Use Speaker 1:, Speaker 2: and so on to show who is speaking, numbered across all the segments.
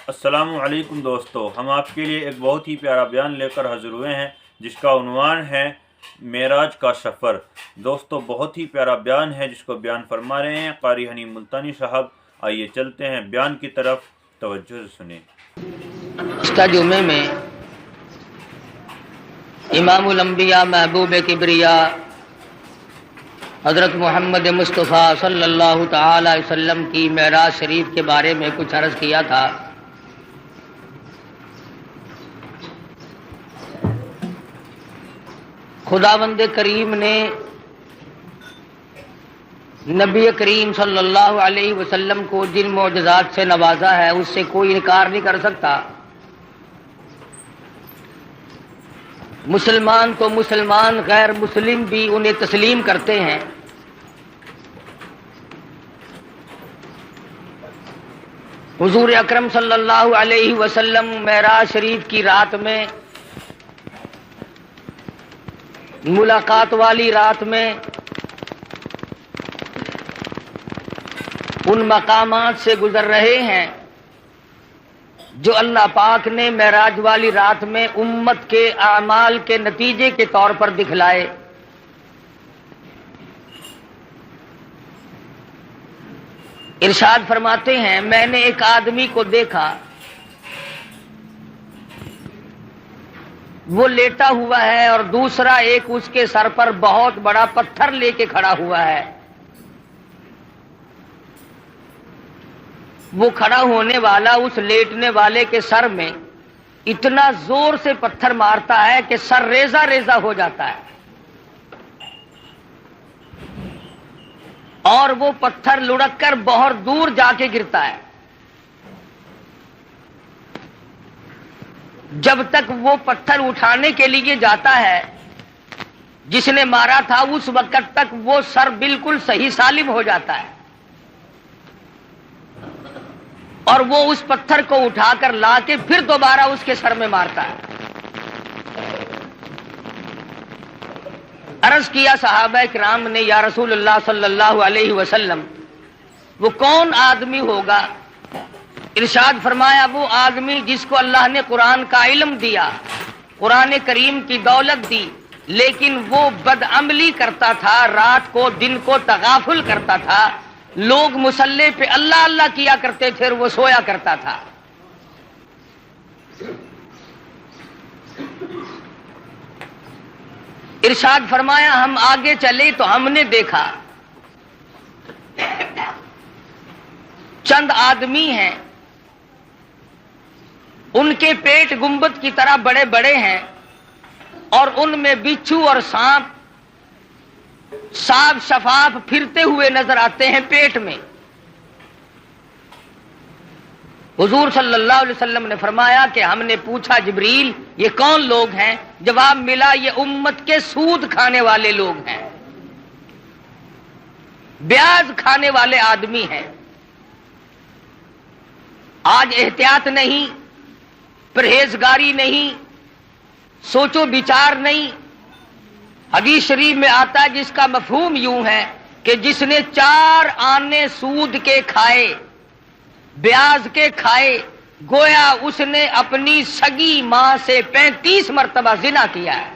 Speaker 1: السلام علیکم دوستو، ہم آپ کے لیے ایک بہت ہی پیارا بیان لے کر حاضر ہوئے ہیں جس کا عنوان ہے معراج کا سفر۔ دوستو، بہت ہی پیارا بیان ہے جس کو بیان فرما رہے ہیں قاری حنی ملتانی صاحب۔ آئیے چلتے ہیں بیان کی طرف، توجہ سے سنیں۔
Speaker 2: گزشتہ جمعے میں امام الانبیاء محبوب کبریا حضرت محمد مصطفیٰ صلی اللہ تعالی علیہ وسلم کی معراج شریف کے بارے میں کچھ عرض کیا تھا۔ خداوند کریم نے نبی کریم صلی اللہ علیہ وسلم کو جن معجزات سے نوازا ہے اس سے کوئی انکار نہیں کر سکتا۔ مسلمان تو مسلمان، غیر مسلم بھی انہیں تسلیم کرتے ہیں۔ حضور اکرم صلی اللہ علیہ وسلم معراج شریف کی رات میں، ملاقات والی رات میں، ان مقامات سے گزر رہے ہیں جو اللہ پاک نے معراج والی رات میں امت کے اعمال کے نتیجے کے طور پر دکھلائے۔ ارشاد فرماتے ہیں، میں نے ایک آدمی کو دیکھا، وہ لیٹا ہوا ہے اور دوسرا ایک اس کے سر پر بہت بڑا پتھر لے کے کھڑا ہوا ہے۔ وہ کھڑا ہونے والا اس لیٹنے والے کے سر میں اتنا زور سے پتھر مارتا ہے کہ سر ریزہ ریزہ ہو جاتا ہے، اور وہ پتھر لڑک کر بہت دور جا کے گرتا ہے۔ جب تک وہ پتھر اٹھانے کے لیے جاتا ہے جس نے مارا تھا، اس وقت تک وہ سر بالکل صحیح سالم ہو جاتا ہے، اور وہ اس پتھر کو اٹھا کر لا کے پھر دوبارہ اس کے سر میں مارتا ہے۔ عرض کیا صحابہ کرام نے، یا رسول اللہ صلی اللہ علیہ وسلم، وہ کون آدمی ہوگا؟ ارشاد فرمایا، وہ آدمی جس کو اللہ نے قرآن کا علم دیا، قرآن کریم کی دولت دی، لیکن وہ بدعملی کرتا تھا، رات کو دن کو تغافل کرتا تھا، لوگ مصلی پہ اللہ اللہ کیا کرتے تھے اور وہ سویا کرتا تھا۔ ارشاد فرمایا، ہم آگے چلے تو ہم نے دیکھا چند آدمی ہیں، ان کے پیٹ گنبد کی طرح بڑے بڑے ہیں، اور ان میں بچھو اور سانپ صاف شفاف پھرتے ہوئے نظر آتے ہیں پیٹ میں۔ حضور صلی اللہ علیہ وسلم نے فرمایا کہ ہم نے پوچھا، جبریل یہ کون لوگ ہیں؟ جواب ملا، یہ امت کے سود کھانے والے لوگ ہیں، بیاج کھانے والے آدمی ہیں۔ آج احتیاط نہیں، پرہیزگاری نہیں، سوچو بچار نہیں۔ حدیث شریف میں آتا ہے جس کا مفہوم یوں ہے کہ جس نے 4 آنے سود کے کھائے، بیاج کے کھائے، گویا اس نے اپنی سگی ماں سے 35 مرتبہ زنا کیا ہے۔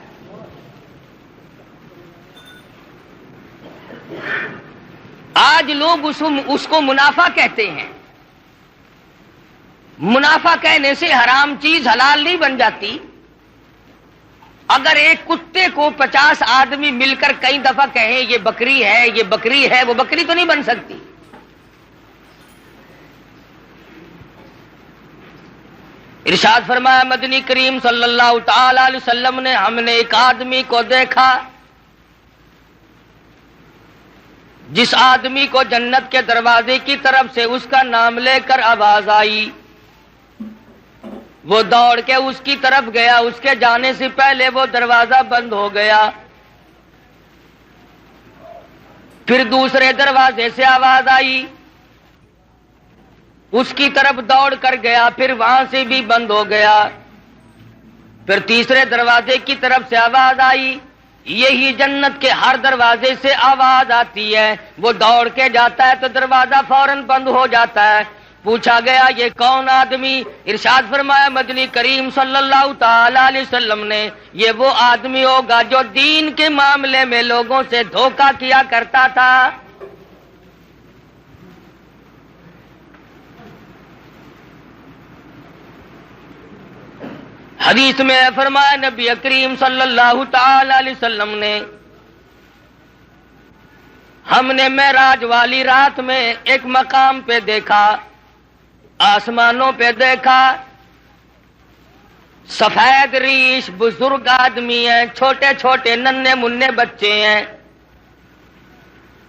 Speaker 2: آج لوگ اس کو منافع کہتے ہیں۔ منافع کہنے سے حرام چیز حلال نہیں بن جاتی۔ اگر ایک کتے کو 50 آدمی مل کر کئی دفعہ کہیں یہ بکری ہے، یہ بکری ہے، وہ بکری تو نہیں بن سکتی۔ ارشاد فرمایا مدنی کریم صلی اللہ تعالی علیہ وسلم نے، ہم نے ایک آدمی کو دیکھا جس آدمی کو جنت کے دروازے کی طرف سے اس کا نام لے کر آواز آئی، وہ دوڑ کے اس کی طرف گیا، اس کے جانے سے پہلے وہ دروازہ بند ہو گیا۔ پھر دوسرے دروازے سے آواز آئی، اس کی طرف دوڑ کر گیا، پھر وہاں سے بھی بند ہو گیا۔ پھر تیسرے دروازے کی طرف سے آواز آئی، یہی جنت کے ہر دروازے سے آواز آتی ہے، وہ دوڑ کے جاتا ہے تو دروازہ فوراً بند ہو جاتا ہے۔ پوچھا گیا یہ کون آدمی؟ ارشاد فرمایا مدنی کریم صلی اللہ تعالی علیہ وسلم نے یہ وہ آدمی ہوگا جو دین کے معاملے میں لوگوں سے دھوکہ کیا کرتا تھا۔ حدیث میں فرمایا نبی کریم صلی اللہ تعالی علیہ وسلم نے ہم نے معراج والی رات میں ایک مقام پہ دیکھا، آسمانوں پہ دیکھا، سفید ریش بزرگ آدمی ہیں، چھوٹے چھوٹے ننھے منھے بچے ہیں،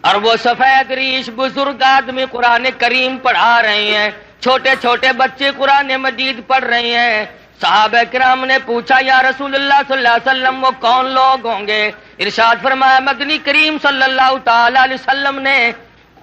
Speaker 2: اور وہ سفید ریش بزرگ آدمی قرآن کریم پڑھا رہے ہیں، چھوٹے چھوٹے بچے قرآن مجید پڑھ رہے ہیں۔ صحابہ کرام نے پوچھا یا رسول اللہ صلی اللہ علیہ وسلم وہ کون لوگ ہوں گے؟ ارشاد فرمایا مدنی کریم صلی اللہ تعالی علیہ وسلم نے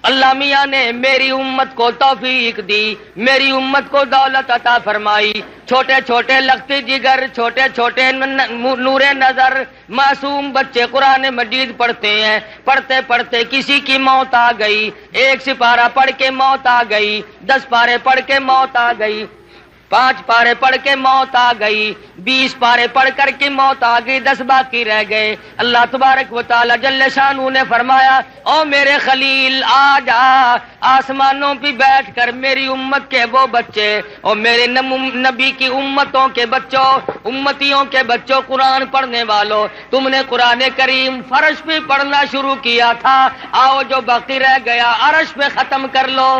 Speaker 2: اللہ میاں نے میری امت کو توفیق دی، میری امت کو دولت عطا فرمائی، چھوٹے چھوٹے لختی جگر، چھوٹے چھوٹے نور نظر معصوم بچے قرآن مجید پڑھتے ہیں، پڑھتے پڑھتے کسی کی موت آ گئی، 1 سپارہ پڑھ کے موت آ گئی، 10 پارے پڑھ کے موت آ گئی، 5 پارے پڑھ کے موت آ گئی، 20 پارے پڑھ کر کے موت آ گئی، 10 باقی رہ گئے۔ اللہ تبارک و تعالی جل شانہ نے فرمایا او میرے خلیل آ جا، آسمانوں پہ بیٹھ کر میری امت کے وہ بچے اور میرے نبی کی امتوں کے بچوں، امتیوں کے بچوں، قرآن پڑھنے والوں، تم نے قرآن کریم فرش پہ پڑھنا شروع کیا تھا، آؤ جو باقی رہ گیا عرش پہ ختم کر لو۔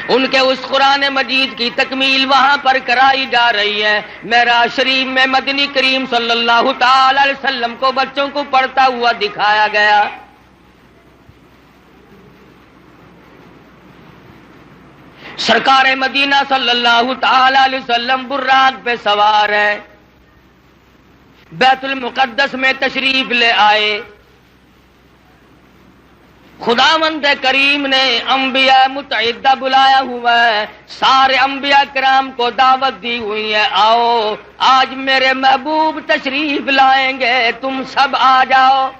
Speaker 2: ان کے اس قرآن مجید کی تکمیل وہاں پر کرائی جا رہی ہے۔ معراج شریف میں مدنی کریم صلی اللہ تعالی علیہ وسلم کو بچوں کو پڑھتا ہوا دکھایا گیا۔ سرکار مدینہ صلی اللہ تعالی علیہ وسلم براق پہ سوار ہے، بیت المقدس میں تشریف لے آئے۔ خداوند کریم نے انبیاء متعدہ بلایا ہوا ہے، سارے انبیاء کرام کو دعوت دی ہوئی ہے، آؤ آج میرے محبوب تشریف لائیں گے، تم سب آ جاؤ۔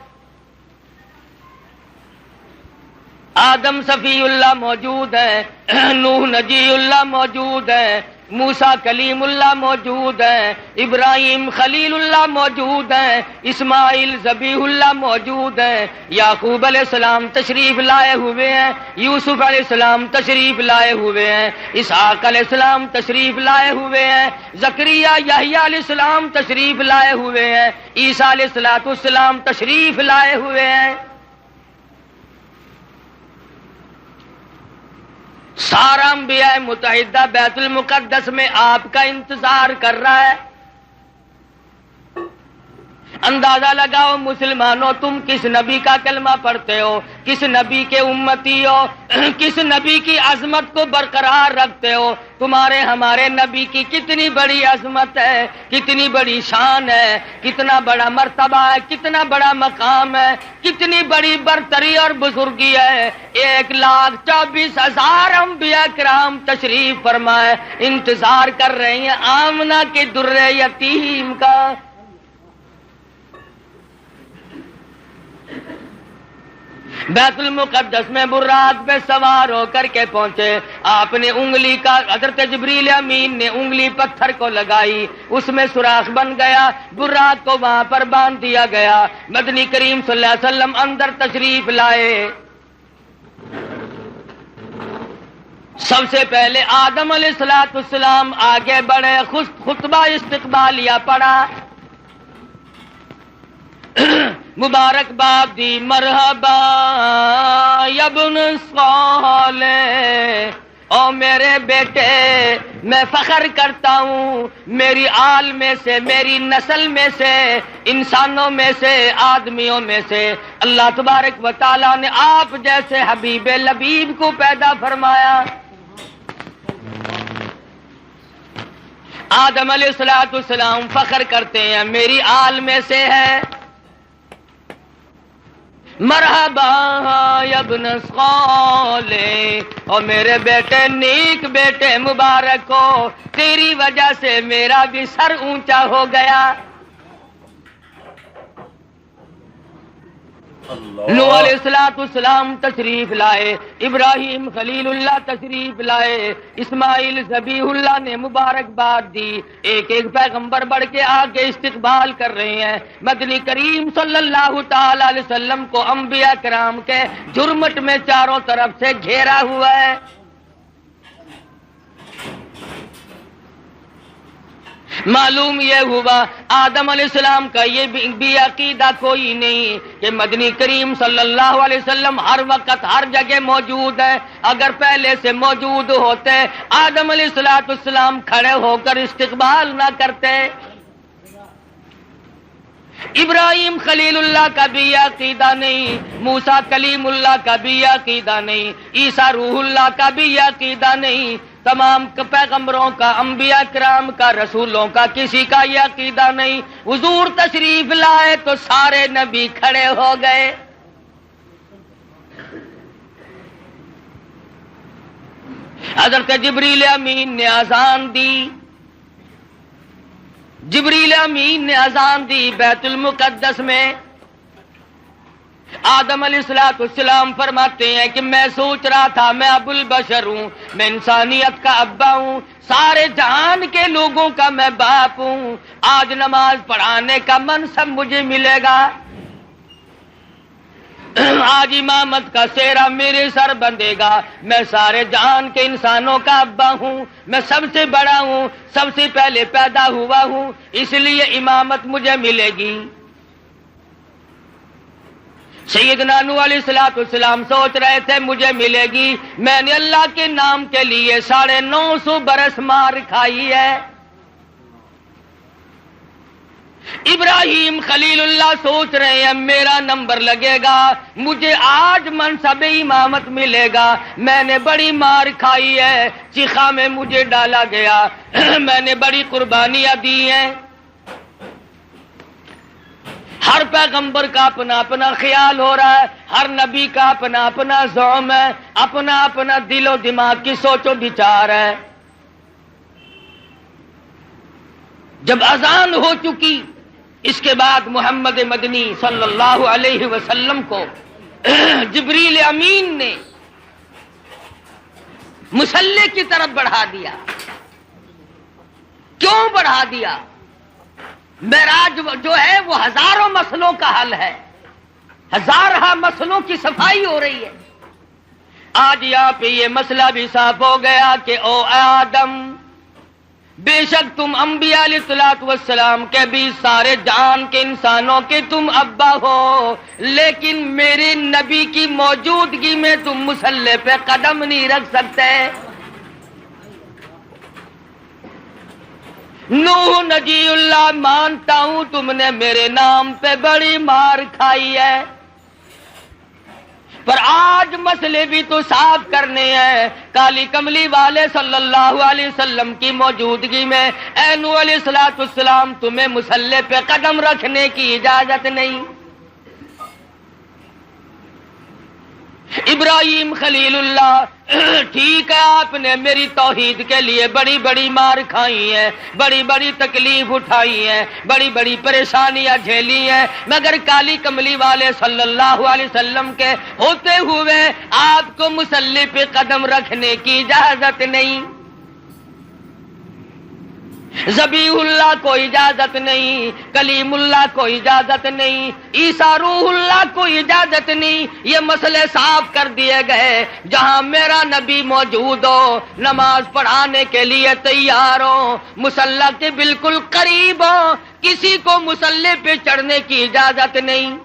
Speaker 2: آدم صفی اللہ موجود ہے، نوح نجی اللہ موجود ہے، موسیٰ کلیم اللہ موجود ہے، ابراہیم خلیل اللہ موجود ہے، اسماعیل ذبیح اللہ موجود ہے، یعقوب علیہ السلام تشریف لائے ہوئے ہیں، یوسف علیہ السلام تشریف لائے ہوئے ہیں، اسحاق علیہ السلام تشریف لائے ہوئے ہیں، زکریا یحییٰ علیہ السلام تشریف لائے ہوئے ہیں، عیسیٰ علیہ السلام تشریف لائے ہوئے ہیں۔ سارا انبیاء متحدہ بیت المقدس میں آپ کا انتظار کر رہا ہے۔ اندازہ لگاؤ مسلمانوں، تم کس نبی کا کلمہ پڑھتے ہو، کس نبی کے امتی ہو، کس نبی کی عظمت کو برقرار رکھتے ہو؟ تمہارے ہمارے نبی کی کتنی بڑی عظمت ہے، کتنی بڑی شان ہے، کتنا بڑا مرتبہ ہے، کتنا بڑا مقام ہے، کتنی بڑی برتری اور بزرگی ہے۔ 1,24,000 انبیاء کرام تشریف فرمائے انتظار کر رہے ہیں آمنہ کے در یتیم کا۔ بیت المقدس میں براق پہ سوار ہو کر کے پہنچے، آپ نے انگلی کا، حضرت جبریل امین نے انگلی پتھر کو لگائی، اس میں سوراخ بن گیا، براق کو وہاں پر باندھ دیا گیا۔ مدنی کریم صلی اللہ علیہ وسلم اندر تشریف لائے۔ سب سے پہلے آدم علیہ السلام آگے بڑھے، خطبہ استقبالیہ پڑھا، مبارک باد دی، مرحبا یا ابن صالح، او میرے بیٹے میں فخر کرتا ہوں، میری آل میں سے، میری نسل میں سے، انسانوں میں سے، آدمیوں میں سے اللہ تبارک و تعالیٰ نے آپ جیسے حبیب لبیب کو پیدا فرمایا۔ آدم علیہ السلام فخر کرتے ہیں میری آل میں سے ہے، مرحبا یا ابن صالح، اور میرے بیٹے نیک بیٹے مبارک ہو، تیری وجہ سے میرا بھی سر اونچا ہو گیا۔ نوح علیہ السلام تشریف لائے، ابراہیم خلیل اللہ تشریف لائے، اسماعیل ذبیح اللہ نے مبارکباد دی، ایک ایک پیغمبر بڑھ کے آگے استقبال کر رہے ہیں۔ مدنی کریم صلی اللہ تعالی علیہ وسلم کو انبیاء کرام کے جھرمٹ میں چاروں طرف سے گھیرا ہوا ہے۔ معلوم یہ ہوا آدم علیہ السلام کا یہ بھی عقیدہ کوئی نہیں کہ مدنی کریم صلی اللہ علیہ وسلم ہر وقت ہر جگہ موجود ہے۔ اگر پہلے سے موجود ہوتے آدم علیہ السلام کھڑے ہو کر استقبال نہ کرتے۔ ابراہیم خلیل اللہ کا بھی عقیدہ نہیں، موسیٰ کلیم اللہ کا بھی عقیدہ نہیں، عیسیٰ روح اللہ کا بھی عقیدہ نہیں، تمام پیغمبروں کا، انبیاء کرام کا، رسولوں کا کسی کا یہ عقیدہ نہیں۔ حضور تشریف لائے تو سارے نبی کھڑے ہو گئے۔ حضرت جبریل امین نے اذان دی، جبریل امین نے اذان دی بیت المقدس میں۔ آدم علیہ السلام فرماتے ہیں کہ میں سوچ رہا تھا میں ابو البشر ہوں، میں انسانیت کا ابا ہوں، سارے جہان کے لوگوں کا میں باپ ہوں، آج نماز پڑھانے کا منصب مجھے ملے گا، آج امامت کا سہرا میرے سر بندھے گا، میں سارے جہان کے انسانوں کا ابا ہوں، میں سب سے بڑا ہوں، سب سے پہلے پیدا ہوا ہوں، اس لیے امامت مجھے ملے گی۔ سیدنا نوح علیہ السلام سوچ رہے تھے مجھے ملے گی، میں نے اللہ کے نام کے لیے 950 برس مار کھائی ہے۔ ابراہیم خلیل اللہ سوچ رہے ہیں میرا نمبر لگے گا، مجھے آج منصب امامت ملے گا، میں نے بڑی مار کھائی ہے، چیخا میں مجھے ڈالا گیا، میں نے بڑی قربانیاں دی ہیں۔ ہر پیغمبر کا اپنا اپنا خیال ہو رہا ہے، ہر نبی کا اپنا اپنا زعم ہے، اپنا اپنا دل و دماغ کی سوچ و بچار ہے۔ جب اذان ہو چکی اس کے بعد محمد مدنی صلی اللہ علیہ وسلم کو جبریل امین نے مصلی کی طرف بڑھا دیا۔ کیوں بڑھا دیا؟ معراج جو ہے وہ ہزاروں مسئلوں کا حل ہے، ہزارہ مسئلوں کی صفائی ہو رہی ہے۔ آج یہاں پہ یہ مسئلہ بھی صاف ہو گیا کہ او آدم، بے شک تم انبیاء علیہ السلام کے بھی سارے جان کے انسانوں کے تم ابا ہو، لیکن میرے نبی کی موجودگی میں تم مصلی پہ قدم نہیں رکھ سکتے۔ نوح نجی اللہ مانتا ہوں تم نے میرے نام پہ بڑی مار کھائی ہے، پر آج مسئلے بھی تو صاف کرنے ہیں۔ کالی کملی والے صلی اللہ علیہ وسلم کی موجودگی میں اے نوح علیہ السلام تمہیں مصلی پہ قدم رکھنے کی اجازت نہیں۔ ابراہیم خلیل اللہ، ٹھیک ہے آپ نے میری توحید کے لیے بڑی بڑی مار کھائی ہیں، بڑی بڑی تکلیف اٹھائی ہیں، بڑی بڑی پریشانیاں جھیلی ہیں، مگر کالی کملی والے صلی اللہ علیہ وسلم کے ہوتے ہوئے آپ کو مصلی پہ قدم رکھنے کی اجازت نہیں۔ ذبیح اللہ کو اجازت نہیں، کلیم اللہ کو اجازت نہیں، عیسیٰ روح اللہ کو اجازت نہیں۔ یہ مسئلے صاف کر دیے گئے، جہاں میرا نبی موجود ہو، نماز پڑھانے کے لیے تیار ہو، مصلی کے بالکل قریب ہو، کسی کو مصلی پہ چڑھنے کی اجازت نہیں۔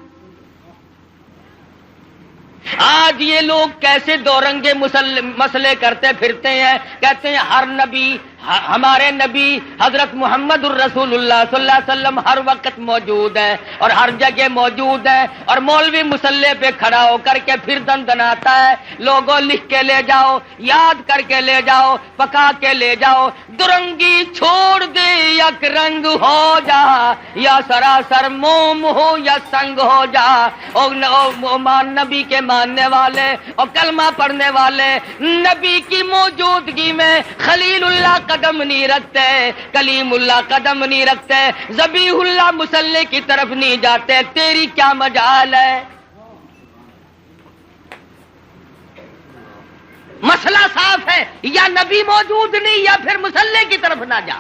Speaker 2: آج یہ لوگ کیسے دو رنگے مسئلے کرتے پھرتے ہیں، کہتے ہیں ہر نبی، ہمارے نبی حضرت محمد الرسول اللہ صلی اللہ علیہ وسلم ہر وقت موجود ہے اور ہر جگہ موجود ہے، اور مولوی مصلی پہ کھڑا ہو کر کے پھر دندناتا ہے، لوگوں لکھ کے لے جاؤ، یاد کر کے لے جاؤ، پکا کے لے جاؤ، درنگی چھوڑ دے یک رنگ ہو جا، یا سراسر موم ہو یا سنگ ہو جا۔ نبی کے ماننے والے اور کلمہ پڑھنے والے نبی کی موجودگی میں خلیل اللہ قدم نہیں رکھتے، کلیم اللہ قدم نہیں رکھتے، ذبیح اللہ مصلی کی طرف نہیں جاتے، تیری کیا مجال ہے؟ مسئلہ صاف ہے، یا نبی موجود نہیں یا پھر مصلی کی طرف نہ جا۔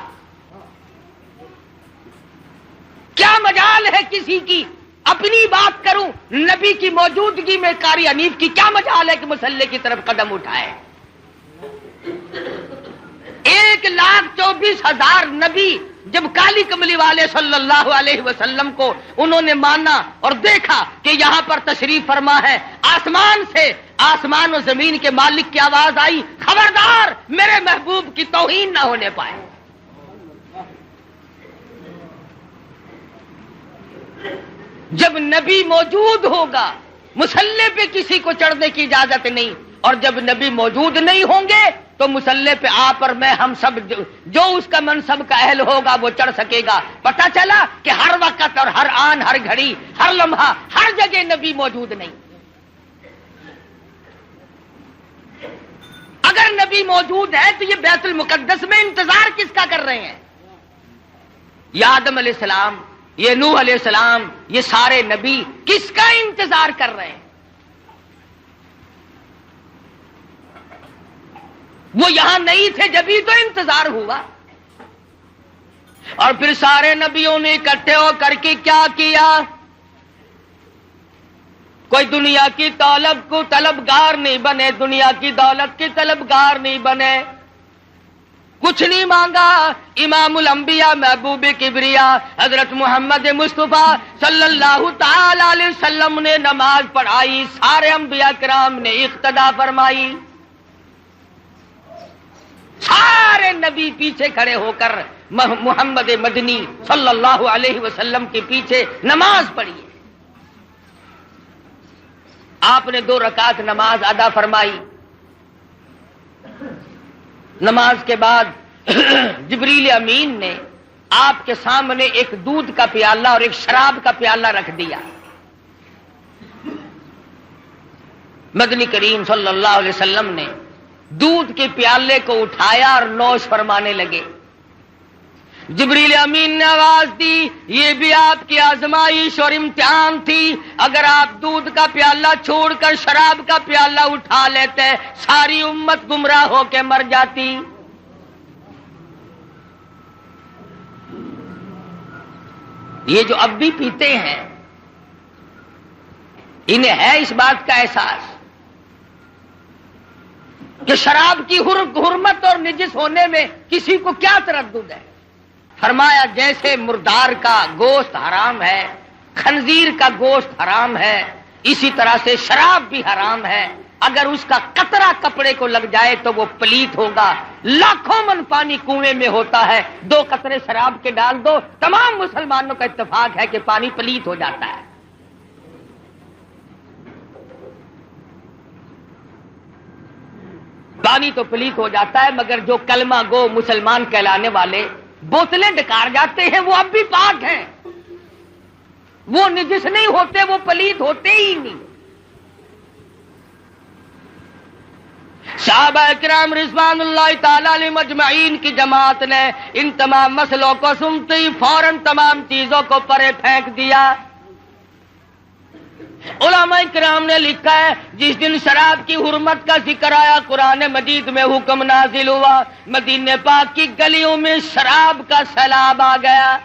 Speaker 2: کیا مجال ہے کسی کی، اپنی بات کروں، نبی کی موجودگی میں قاری حنیف کی کیا مجال ہے کہ مصلی کی طرف قدم اٹھائے؟ 1,24,000 نبی جب کالی کملی والے صلی اللہ علیہ وسلم کو انہوں نے مانا اور دیکھا کہ یہاں پر تشریف فرما ہے، آسمان سے، آسمان و زمین کے مالک کی آواز آئی، خبردار میرے محبوب کی توہین نہ ہونے پائے۔ جب نبی موجود ہوگا مصلی پہ کسی کو چڑھنے کی اجازت نہیں، اور جب نبی موجود نہیں ہوں گے تو مصلی پہ آپ اور میں ہم سب جو اس کا منصب کا اہل ہوگا وہ چڑھ سکے گا۔ پتہ چلا کہ ہر وقت اور ہر آن، ہر گھڑی، ہر لمحہ، ہر جگہ نبی موجود نہیں۔ اگر نبی موجود ہے تو یہ بیت المقدس میں انتظار کس کا کر رہے ہیں؟ یہ آدم علیہ السلام، یہ نوح علیہ السلام، یہ سارے نبی کس کا انتظار کر رہے ہیں؟ وہ یہاں نہیں تھے جبھی تو انتظار ہوا۔ اور پھر سارے نبیوں نے اکٹھے ہو کر کے کیا کیا؟ کوئی دنیا کی دولت کو طلبگار نہیں بنے، دنیا کی دولت کے طلبگار نہیں بنے، کچھ نہیں مانگا۔ امام الانبیاء محبوب کبریا حضرت محمد مصطفیٰ صلی اللہ تعالی علیہ وسلم نے نماز پڑھائی، سارے انبیاء کرام نے اقتدا فرمائی، سارے نبی پیچھے کھڑے ہو کر محمد مدنی صلی اللہ علیہ وسلم کے پیچھے نماز پڑھی۔ آپ نے 2 رکعت نماز ادا فرمائی۔ نماز کے بعد جبریل امین نے آپ کے سامنے ایک دودھ کا پیالہ اور ایک شراب کا پیالہ رکھ دیا۔ مدنی کریم صلی اللہ علیہ وسلم نے دودھ کے پیالے کو اٹھایا اور نوش فرمانے لگے۔ جبریل امین نے آواز دی، یہ بھی آپ کی آزمائش اور امتحان تھی، اگر آپ دودھ کا پیالہ چھوڑ کر شراب کا پیالہ اٹھا لیتے ساری امت گمراہ ہو کے مر جاتی۔ یہ جو اب بھی پیتے ہیں انہیں ہے اس بات کا احساس کہ شراب کی حرمت اور نجس ہونے میں کسی کو کیا تردد ہے؟ فرمایا جیسے مردار کا گوشت حرام ہے، خنزیر کا گوشت حرام ہے، اسی طرح سے شراب بھی حرام ہے۔ اگر اس کا قطرہ کپڑے کو لگ جائے تو وہ پلیت ہوگا۔ لاکھوں من پانی کنویں میں ہوتا ہے، 2 قطرے شراب کے ڈال دو، تمام مسلمانوں کا اتفاق ہے کہ پانی پلیت ہو جاتا ہے۔ پانی تو پلیت ہو جاتا ہے، مگر جو کلمہ گو مسلمان کہلانے والے بوتلیں ڈکار جاتے ہیں وہ اب بھی پاک ہیں، وہ نجس نہیں ہوتے، وہ پلیت ہوتے ہی نہیں۔ صحابہ کرام رضوان اللہ تعالی علیہم اجمعین کی جماعت نے ان تمام مسئلوں کو سنتے ہی فوراً تمام چیزوں کو پرے پھینک دیا۔ علماء کرام نے لکھا ہے جس دن شراب کی حرمت کا ذکر آیا قرآن مجید میں حکم نازل ہوا، مدینے پاک کی گلیوں میں شراب کا سیلاب آ گیا۔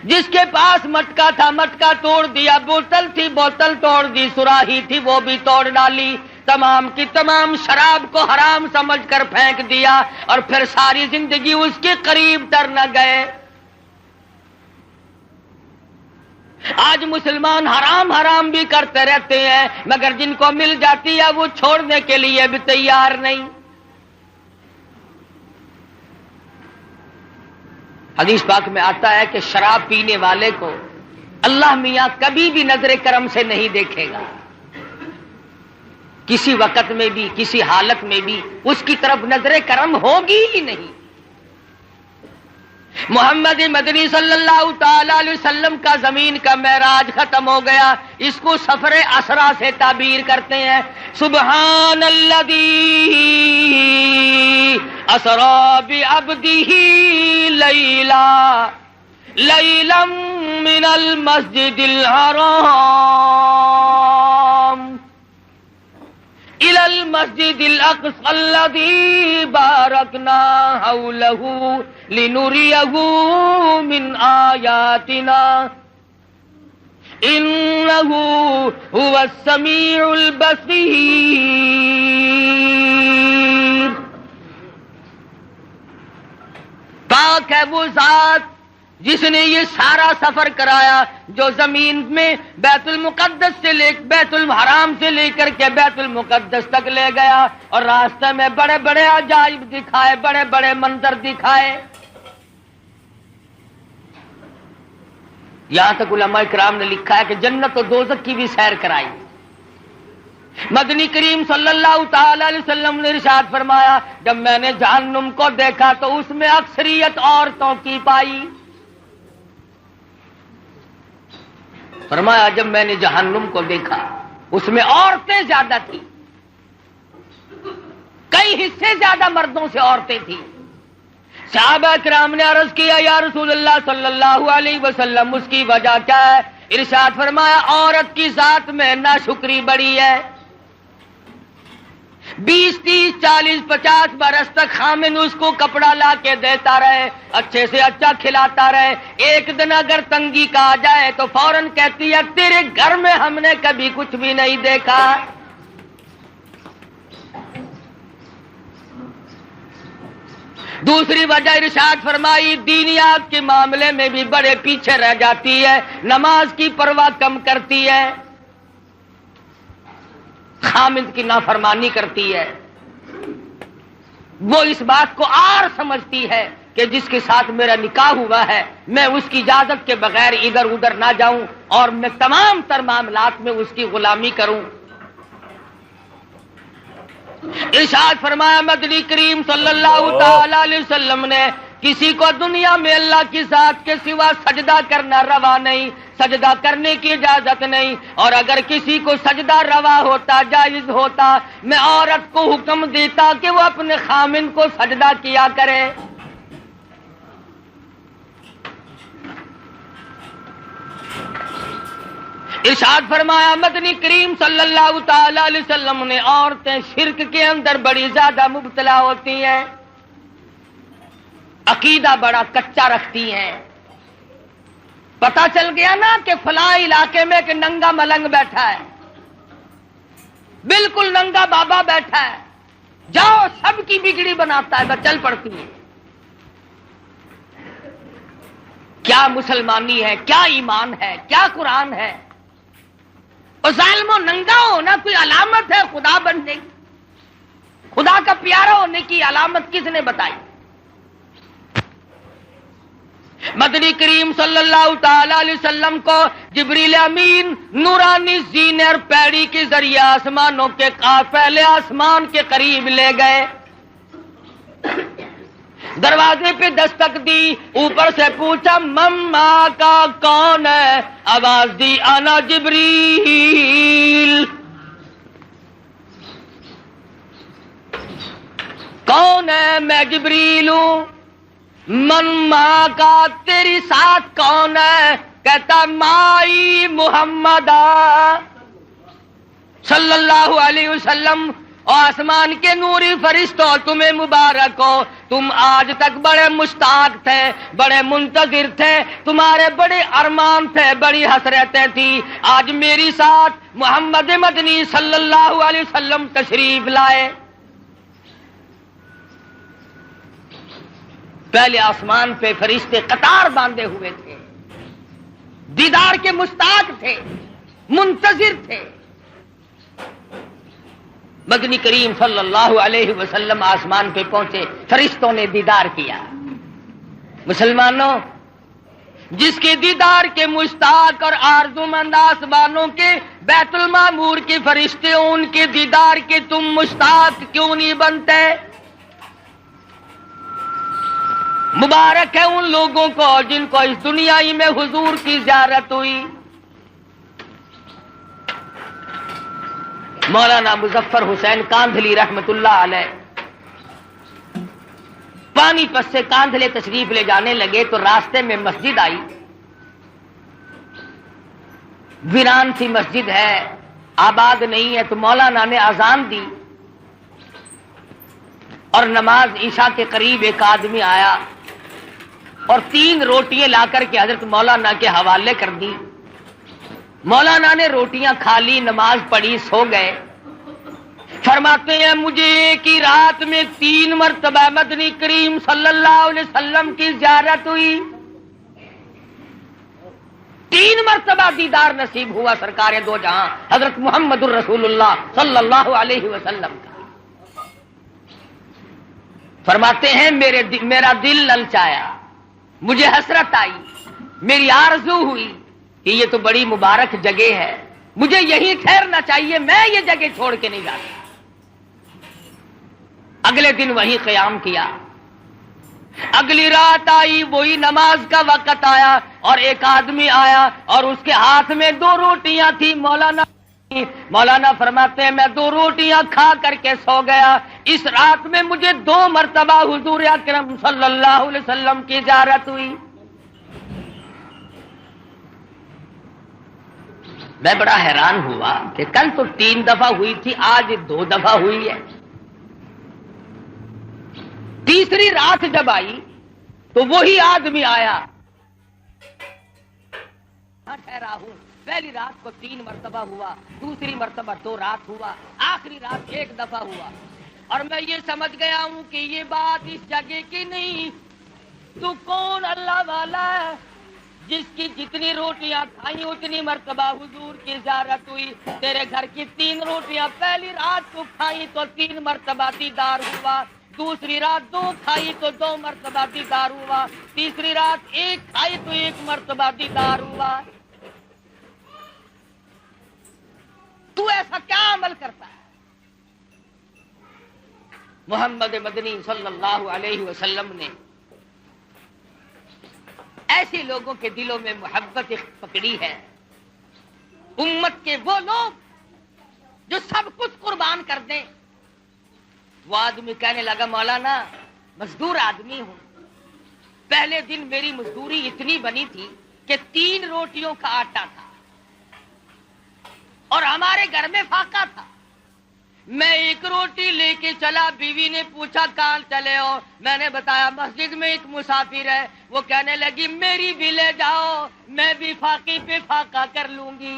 Speaker 2: جس کے پاس مٹکا تھا مٹکا توڑ دیا، بوتل تھی بوتل توڑ دی، سراہی تھی وہ بھی توڑ ڈالی، تمام کی تمام شراب کو حرام سمجھ کر پھینک دیا، اور پھر ساری زندگی اس کے قریب تر نہ گئے۔ آج مسلمان حرام حرام بھی کرتے رہتے ہیں، مگر جن کو مل جاتی ہے وہ چھوڑنے کے لیے بھی تیار نہیں۔ حدیث پاک میں آتا ہے کہ شراب پینے والے کو اللہ میاں کبھی بھی نظر کرم سے نہیں دیکھے گا، کسی وقت میں بھی کسی حالت میں بھی اس کی طرف نظر کرم ہوگی ہی نہیں۔ محمد مدنی صلی اللہ تعالی علیہ وسلم کا زمین کا معراج ختم ہو گیا، اس کو سفر اسرا سے تعبیر کرتے ہیں۔ سبحان الذی اسرا بعبدہ لیلا من المسجد الحرام إلى المسجد الأقصى الذي باركنا حوله لنريه من آياتنا إنه هو السميع البصير. پاک ہے وہ ذات جس نے یہ سارا سفر کرایا، جو زمین میں بیت المقدس سے بیت الحرام سے لے کر کے بیت المقدس تک لے گیا، اور راستے میں بڑے بڑے عجائب دکھائے، بڑے بڑے منظر دکھائے. یہاں تک علماء کرام نے لکھا ہے کہ جنت و دوزخ کی بھی سیر کرائی. مدنی کریم صلی اللہ تعالی علیہ وسلم نے ارشاد فرمایا، جب میں نے جہنم کو دیکھا تو اس میں اکثریت عورتوں کی پائی. فرمایا جب میں نے جہنم کو دیکھا اس میں عورتیں زیادہ تھیں، کئی حصے زیادہ مردوں سے عورتیں تھیں. صحابہ کرام نے عرض کیا یا رسول اللہ صلی اللہ علیہ وسلم اس کی وجہ کیا ہے؟ ارشاد فرمایا عورت کی ذات میں ناشکری بڑی ہے. 20 30 40 50 برس تک خامن اس کو کپڑا لا کے دیتا رہے، اچھے سے اچھا کھلاتا رہے، ایک دن اگر تنگی کا آ جائے تو فوراً کہتی ہے تیرے گھر میں ہم نے کبھی کچھ بھی نہیں دیکھا. دوسری وجہ ارشاد فرمائی دینیات کے معاملے میں بھی بڑے پیچھے رہ جاتی ہے، نماز کی پرواہ کم کرتی ہے، خامد کی نافرمانی کرتی ہے. وہ اس بات کو عار سمجھتی ہے کہ جس کے ساتھ میرا نکاح ہوا ہے میں اس کی اجازت کے بغیر ادھر ادھر نہ جاؤں اور میں تمام تر معاملات میں اس کی غلامی کروں. ارشاد فرمایا مدنی کریم صلی اللہ تعالی علیہ وسلم نے کسی کو دنیا میں اللہ کی ذات کے سوا سجدہ کرنا روا نہیں، سجدہ کرنے کی اجازت نہیں، اور اگر کسی کو سجدہ روا ہوتا جائز ہوتا میں عورت کو حکم دیتا کہ وہ اپنے خامن کو سجدہ کیا کرے. ارشاد فرمایا مدنی کریم صلی اللہ تعالی علیہ وسلم نے عورتیں شرک کے اندر بڑی زیادہ مبتلا ہوتی ہیں، عقیدہ بڑا کچا رکھتی ہیں. پتہ چل گیا نا کہ فلاں علاقے میں کہ ننگا ملنگ بیٹھا ہے، بالکل ننگا بابا بیٹھا ہے، جاؤ سب کی بگڑی بناتا ہے، بس چل پڑتی ہے. کیا مسلمانی ہے، کیا ایمان ہے، کیا قرآن ہے؟ اور ظالم و ننگا ہونا کوئی علامت ہے خدا بننے کی؟ خدا کا پیارا ہونے کی علامت کس نے بتائی؟ مدنی کریم صلی اللہ تعالی علیہ وسلم کو جبریل امین نورانی زینر پیڑی کے ذریعے آسمانوں کے پہلے آسمان کے قریب لے گئے، دروازے پہ دستک دی، اوپر سے پوچھا مما کا کون ہے؟ آواز دی انا جبریل. کون ہے؟ میں جبریل ہوں. من ماں کا تیری ساتھ کون ہے؟ کہتا مائی محمد صلی اللہ علیہ وسلم. آسمان کے نوری فرشتوں تمہیں مبارک ہو، تم آج تک بڑے مشتاق تھے، بڑے منتظر تھے، تمہارے بڑے ارمان تھے، بڑی حسرتیں تھی، آج میری ساتھ محمد مدنی صلی اللہ علیہ وسلم تشریف لائے. پہلے آسمان پہ فرشتے قطار باندھے ہوئے تھے، دیدار کے مشتاق تھے، منتظر تھے. مدنی کریم صلی اللہ علیہ وسلم آسمان پہ پہنچے، فرشتوں نے دیدار کیا. مسلمانوں، جس کے دیدار کے مشتاق اور آرزومند آسمانوں کے بیت المعمور کے فرشتے، ان کے دیدار کے تم مشتاق کیوں نہیں بنتے؟ مبارک ہے ان لوگوں کو جن کو اس دنیا ہی میں حضور کی زیارت ہوئی. مولانا مظفر حسین کاندھلی رحمت اللہ علیہ پانی پت سے کاندھلے تشریف لے جانے لگے تو راستے میں مسجد آئی، ویران سی مسجد ہے، آباد نہیں ہے. تو مولانا نے اذان دی اور نماز عشاء کے قریب ایک آدمی آیا اور 3 روٹیاں لا کر کے حضرت مولانا کے حوالے کر دی. مولانا نے روٹیاں کھا لی، نماز پڑھی، سو گئے. فرماتے ہیں مجھے ایک ہی رات میں 3 مرتبہ مدنی کریم صلی اللہ علیہ وسلم کی زیارت ہوئی، 3 مرتبہ دیدار نصیب ہوا سرکار دو جہاں حضرت محمد الرسول اللہ صلی اللہ علیہ وسلم کا. فرماتے ہیں میرا دل للچایا، مجھے حسرت آئی، میری آرزو ہوئی کہ یہ تو بڑی مبارک جگہ ہے، مجھے یہیں ٹھہرنا چاہیے، میں یہ جگہ چھوڑ کے نہیں جاتا. اگلے دن وہی قیام کیا. اگلی رات آئی، وہی نماز کا وقت آیا اور ایک آدمی آیا اور اس کے ہاتھ میں 2 روٹیاں تھی. مولانا فرماتے ہیں میں 2 روٹیاں کھا کر کے سو گیا. اس رات میں مجھے 2 مرتبہ حضور اکرم صلی اللہ علیہ وسلم کی زیارت ہوئی. میں بڑا حیران ہوا کہ کل تو 3 دفعہ ہوئی تھی، آج 2 دفعہ ہوئی ہے. تیسری رات جب آئی تو وہی آدمی آیا. ٹھہرا ہوں، پہلی رات کو 3 مرتبہ ہوا، دوسری مرتبہ 2 رات ہوا، آخری رات 1 دفعہ ہوا. اور میں یہ سمجھ گیا ہوں کہ یہ بات اس جگہ کی نہیں. تو کون اللہ والا ہے جس کی جتنی روٹیاں کھائیں اتنی مرتبہ حضور کی زیارت ہوئی؟ تیرے گھر کی 3 روٹیاں پہلی رات کو کھائیں تو 3 مرتبہ دیدار ہوا، دوسری رات 2 کھائی تو 2 مرتبہ دیدار ہوا، تیسری رات 1 کھائی تو 1 مرتبہ دیدار ہوا. تو ایسا کیا عمل کرتا ہے؟ محمد مدنی صلی اللہ علیہ وسلم نے ایسے لوگوں کے دلوں میں محبت پکڑی ہے. امت کے وہ لوگ جو سب کچھ قربان کر دیں. وہ آدمی کہنے لگا مولانا مزدور آدمی ہوں، پہلے دن میری مزدوری اتنی بنی تھی کہ 3 روٹیوں کا آٹا تھا اور ہمارے گھر میں فاقہ تھا. میں 1 روٹی لے کے چلا، بیوی نے پوچھا کہاں چلے ہو؟ میں نے بتایا مسجد میں ایک مسافر ہے. وہ کہنے لگی میری بھی لے جاؤ، میں بھی فاقے پہ فاقہ کر لوں گی.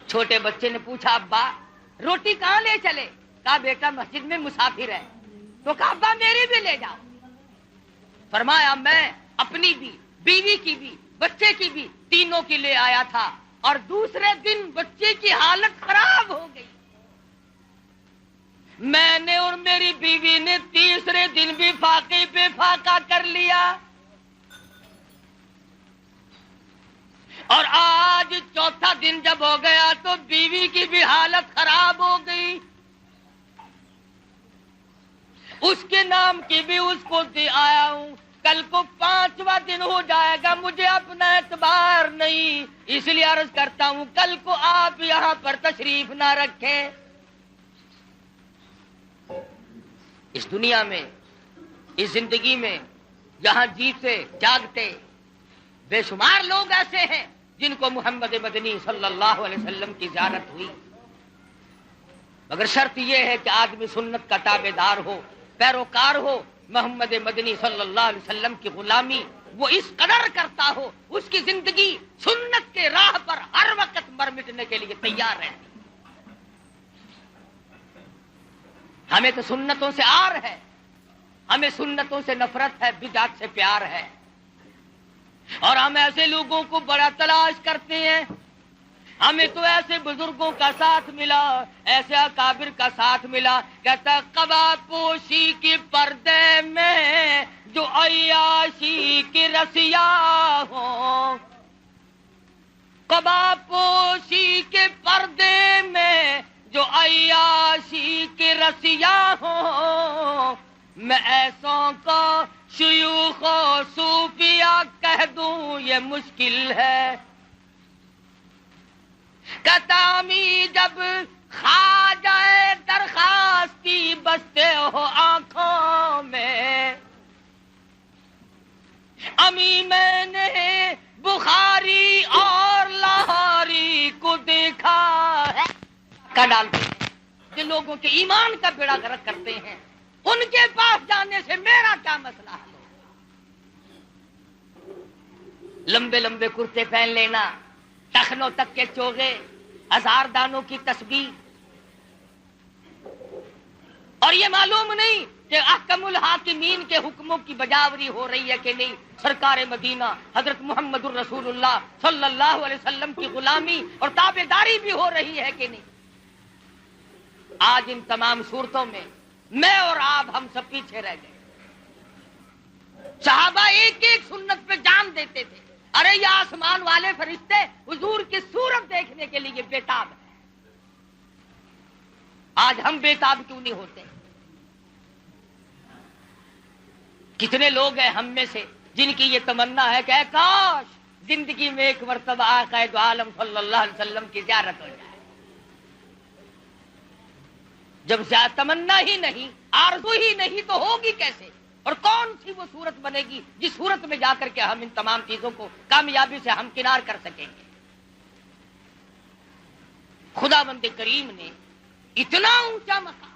Speaker 2: چھوٹے بچے نے پوچھا ابا روٹی کہاں لے چلے؟ کہا بیٹا مسجد میں مسافر ہے. تو کہا ابا میری بھی لے جاؤ. فرمایا میں اپنی بھی، بیوی کی بھی، بچے کی بھی، تینوں کی لے آیا تھا اور دوسرے دن بچے کی حالت خراب ہو گئی. میں نے اور میری بیوی نے تیسرے دن بھی فاقے پہ فاقہ کر لیا اور آج چوتھا دن جب ہو گیا تو بیوی کی بھی حالت خراب ہو گئی. اس کے نام کی بھی اس کو دے آیا ہوں. کل کو 5واں دن ہو جائے گا، مجھے اپنا اعتبار نہیں، اس لیے عرض کرتا ہوں کل کو آپ یہاں پر تشریف نہ رکھیں. اس دنیا میں، اس زندگی میں جہاں جیتے جاگتے بے شمار لوگ ایسے ہیں جن کو محمد مدنی صلی اللہ علیہ وسلم کی زیارت ہوئی، مگر شرط یہ ہے کہ آدمی سنت کا تابع دار ہو، پیروکار ہو. محمد مدنی صلی اللہ علیہ وسلم کی غلامی وہ اس قدر کرتا ہو، اس کی زندگی سنت کے راہ پر ہر وقت مر مٹنے کے لیے تیار ہے. ہمیں تو سنتوں سے آر ہے، ہمیں سنتوں سے نفرت ہے، بدعت سے پیار ہے، اور ہم ایسے لوگوں کو بڑا تلاش کرتے ہیں. ہمیں تو ایسے بزرگوں کا ساتھ ملا، ایسے اکابر کا ساتھ ملا. کہتا قبا پوشی کے پردے میں جو عیاشی کی رسیا ہوں، قبا پوشی کے پردے میں جو عیاشی کی رسیا ہوں، میں ایسوں کو شیوخ و صوفیہ کہہ دوں یہ مشکل ہے. کتامی جب کھا جائے درخواستی بستے ہو آنکھوں میں، امی میں نے بخاری اور لاہوری کو دیکھا ہے. کا ڈالتے ہیں جو لوگوں کے ایمان کا بیڑا غرق کرتے ہیں، ان کے پاس جانے سے میرا کیا مسئلہ حل ہو؟ لمبے لمبے کرتے پہن لینا، ٹخنوں تک کے چوغے، ہزار دانوں کی تسبیح، اور یہ معلوم نہیں کہ احکم الحاکمین کے حکموں کی بجاوری ہو رہی ہے کہ نہیں، سرکار مدینہ حضرت محمد الرسول اللہ صلی اللہ علیہ وسلم کی غلامی اور تابعداری بھی ہو رہی ہے کہ نہیں۔ آج ان تمام صورتوں میں میں اور آپ ہم سب پیچھے رہ گئے۔ صحابہ ایک ایک سنت پہ جان دیتے تھے، ارے یہ آسمان والے فرشتے حضور کی صورت دیکھنے کے لیے بےتاب ہیں۔ آج ہم بےتاب کیوں نہیں ہوتے؟ کتنے لوگ ہیں ہم میں سے جن کی یہ تمنا ہے کہ اے کاش زندگی میں ایک مرتبہ آقا دو عالم صلی اللہ علیہ وسلم کی زیارت ہو جائے۔ جب تمنا ہی نہیں، آرزو ہی نہیں، تو ہوگی کیسے؟ اور کون سی وہ صورت بنے گی جس صورت میں جا کر کے ہم ان تمام چیزوں کو کامیابی سے ہمکنار کر سکیں گے؟ خداوند کریم نے اتنا اونچا مقام،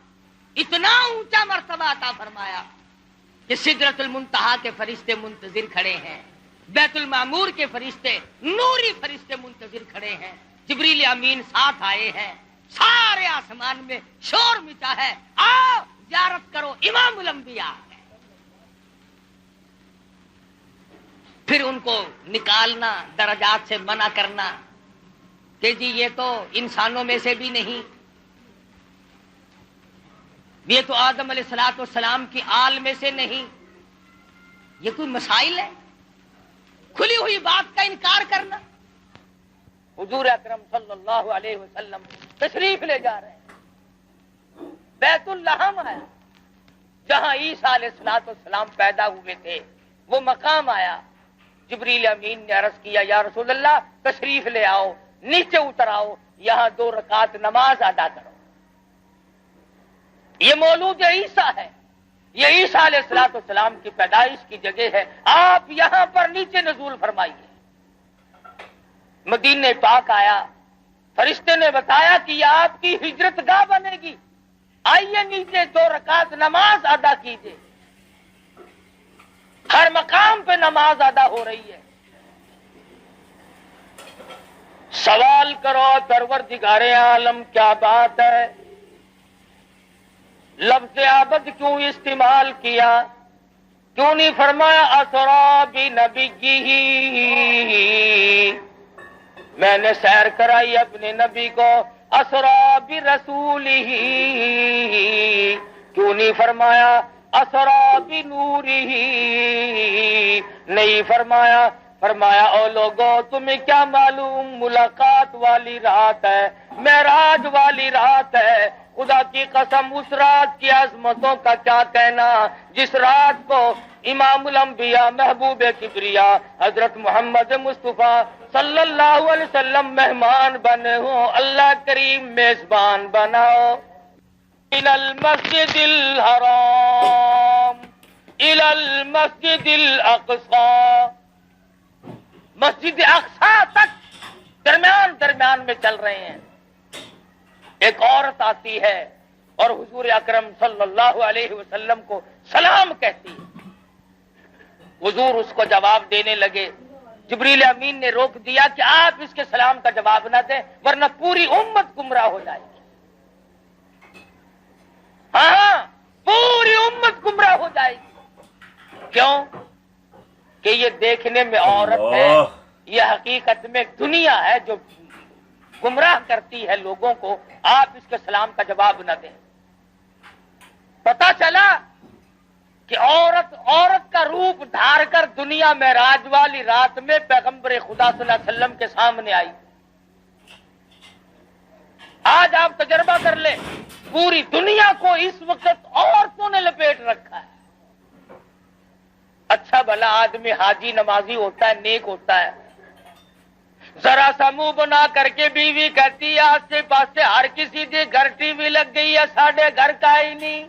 Speaker 2: اتنا اونچا مرتبہ عطا فرمایا کہ سدرۃ المنتہا کے فرشتے منتظر کھڑے ہیں، بیت المعمور کے فرشتے، نوری فرشتے منتظر کھڑے ہیں، جبریل امین ساتھ آئے ہیں، سارے آسمان میں شور مچا ہے، آؤ زیارت کرو، امام الانبیاء ہے۔ پھر ان کو نکالنا، درجات سے منع کرنا کہ جی یہ تو انسانوں میں سے بھی نہیں، یہ تو آدم علیہ الصلوۃ والسلام کی آل میں سے نہیں، یہ کوئی مسائل ہے؟ کھلی ہوئی بات کا انکار کرنا۔ حضور اکرم صلی اللہ علیہ وسلم تشریف لے جا رہے ہیں، بیت اللحم آیا، جہاں عیسیٰ علیہ الصلوۃ والسلام پیدا ہوئے تھے، وہ مقام آیا۔ جبریل امین نے عرض کیا یا رسول اللہ تشریف لے آؤ، نیچے اتر آؤ، یہاں 2 رکعت نماز ادا کرو۔ یہ مولود عیسیٰ ہے، یہ عیسیٰ علیہ الصلوۃ والسلام کی پیدائش کی جگہ ہے، آپ یہاں پر نیچے نزول فرمائیے۔ مدینہ پاک آیا، فرشتے نے بتایا کہ یہ آپ کی ہجرت گاہ بنے گی، آئیے نیچے 2 رکعت نماز ادا کیجیے۔ ہر مقام پہ نماز ادا ہو رہی ہے۔ سوال کرو پروردگار عالم کیا بات ہے، لفظ عبد کیوں استعمال کیا؟ کیوں نہیں فرمایا اسرا بنبیہ؟ میں نے سیر کرائی اپنے نبی کو، اسرا برسولہ، کیوں نہیں فرمایا اسرا بنورہ؟ نہیں فرمایا۔ فرمایا او لوگوں تمہیں کیا معلوم ملاقات والی رات ہے، معراج والی رات ہے، خدا کی قسم اس رات کی عظمتوں کا کیا کہنا، جس رات کو امام الانبیاء محبوب کبریا حضرت محمد مصطفیٰ صلی اللہ علیہ وسلم مہمان بنے ہوں، اللہ کریم میزبان بناؤ۔ من المسجد الحرام الى المسجد الاقصى، مسجد اقصی تک درمیان میں چل رہے ہیں۔ ایک عورت آتی ہے اور حضور اکرم صلی اللہ علیہ وسلم کو سلام کہتی ہے۔ حضور اس کو جواب دینے لگے، جبریل امین نے روک دیا کہ آپ اس کے سلام کا جواب نہ دیں ورنہ پوری امت گمراہ ہو جائے گی۔ ہاں پوری امت گمراہ ہو جائے گی۔ کیوں؟ کہ یہ دیکھنے میں عورت ہے، یہ حقیقت میں دنیا ہے جو گمراہ کرتی ہے لوگوں کو، آپ اس کے سلام کا جواب نہ دیں۔ پتہ چلا کہ عورت کا روپ دھار کر دنیا میں معراج والی رات میں پیغمبر خدا صلی اللہ علیہ وسلم کے سامنے آئی۔ آج آپ تجربہ کر لیں، پوری دنیا کو اس وقت عورتوں نے لپیٹ رکھا ہے۔ اچھا بھلا آدمی حاجی نمازی ہوتا ہے، نیک ہوتا ہے، ذرا سا منہ بنا کر کے بیوی کہتی ہے آسے پاسے ہر کسی دے گھر ٹی وی لگ گئی ہے، ساڈے گھر کا ہی نہیں،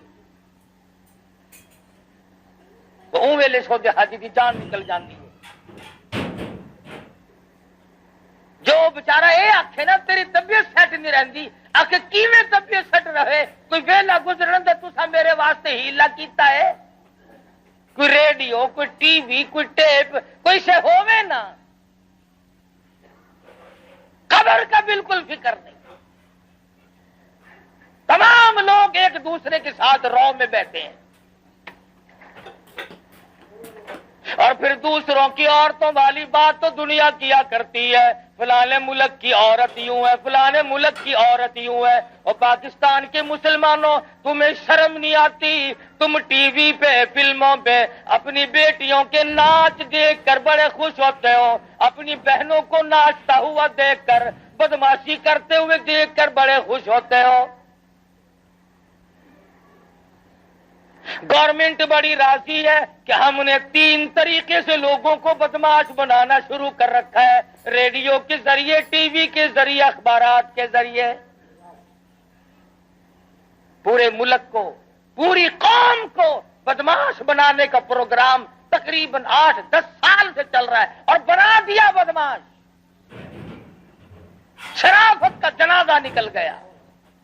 Speaker 2: تو اون ویلے سو دے حاجی دی جان نکل جاندی ہے۔ جو بیچارہ یہ آکھے نا تیری طبیعت سیٹ نہیں رہندی اکھ کیویں طبیعت سٹ رہے کوئی ویلا گزرن تے تساں میرے واسطے ہیلا کیتا ہے کوئی ریڈیو کوئی ٹی وی کوئی ٹیپ کوئی شے ہووے نا خبر کا بالکل فکر نہیں تمام لوگ ایک دوسرے کے ساتھ رو میں بیٹھے ہیں اور پھر دوسروں کی عورتوں والی بات تو دنیا کیا کرتی ہے فلانے ملک کی عورت یوں ہے فلانے ملک کی عورت یوں ہے اور پاکستان کے مسلمانوں تمہیں شرم نہیں آتی تم ٹی وی پہ فلموں پہ اپنی بیٹیوں کے ناچ دیکھ کر بڑے خوش ہوتے ہو اپنی بہنوں کو ناچتا ہوا دیکھ کر بدماشی کرتے ہوئے دیکھ کر بڑے خوش ہوتے ہو گورنمنٹ بڑی راضی ہے کہ ہم نے 3 طریقے سے لوگوں کو بدماش بنانا شروع کر رکھا ہے ریڈیو کے ذریعے ٹی وی کے ذریعے اخبارات کے ذریعے پورے ملک کو پوری قوم کو بدماش بنانے کا پروگرام تقریباً 8-10 سال سے چل رہا ہے اور بنا دیا بدماش شرافت کا جنازہ نکل گیا